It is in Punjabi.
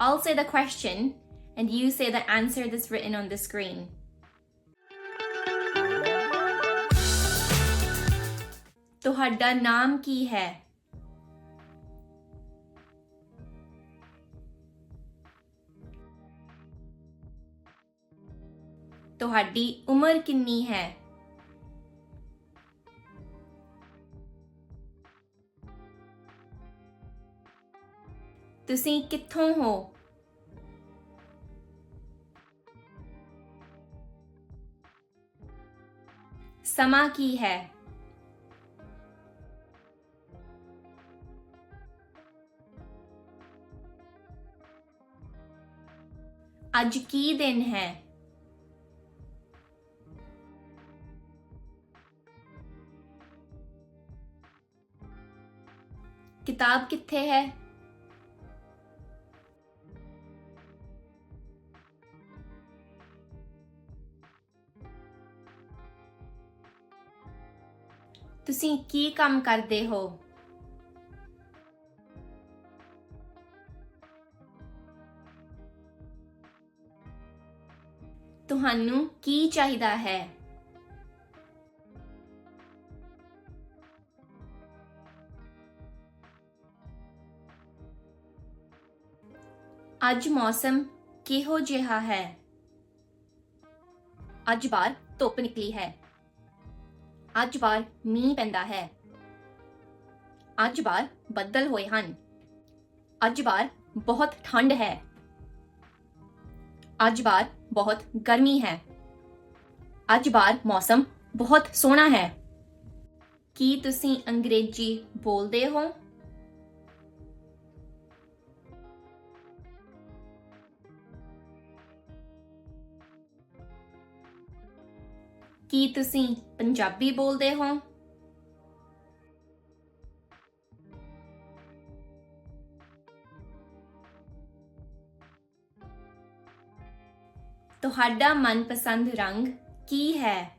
I'll say the question and you say the answer that's written on the screen. ਤੁਹਾਡਾ ਨਾਮ ਕੀ ਹੈ? ਤੁਹਾਡੀ ਉਮਰ ਕਿੰਨੀ ਹੈ? ਤੁਸੀਂ ਕਿੱਥੋਂ ਹੋ? ਸਮਾਂ ਕੀ ਹੈ? ਅੱਜ ਕੀ ਦਿਨ ਹੈ? ਕਿਤਾਬ ਕਿੱਥੇ ਹੈ? ਤੁਸੀਂ ਕੀ ਕੰਮ ਕਰਦੇ ਹੋ? ਤੁਹਾਨੂੰ ਕੀ ਚਾਹੀਦਾ ਹੈ? ਅੱਜ ਮੌਸਮ ਕਿਹੋ ਜਿਹਾ ਹੈ? ਅੱਜ ਬਾਹਰ ਧੁੱਪ ਨਿਕਲੀ ਹੈ। ਅੱਜ ਬਾਹਰ ਮੀਂਹ ਪੈਂਦਾ ਹੈ। ਅੱਜ ਬਾਹਰ ਬੱਦਲ ਹੋਏ ਹਨ। ਅੱਜ ਬਾਹਰ ਬਹੁਤ ਠੰਡ ਹੈ। ਅੱਜ ਬਾਹਰ ਬਹੁਤ ਗਰਮੀ ਹੈ। ਅੱਜ ਬਾਹਰ ਮੌਸਮ ਬਹੁਤ ਸੋਹਣਾ ਹੈ। ਕੀ ਤੁਸੀਂ ਅੰਗਰੇਜ਼ੀ ਬੋਲਦੇ ਹੋ? ਕੀ ਤੁਸੀਂ ਪੰਜਾਬੀ ਬੋਲਦੇ ਹੋ? ਤੁਹਾਡਾ ਮਨਪਸੰਦ ਰੰਗ ਕੀ ਹੈ?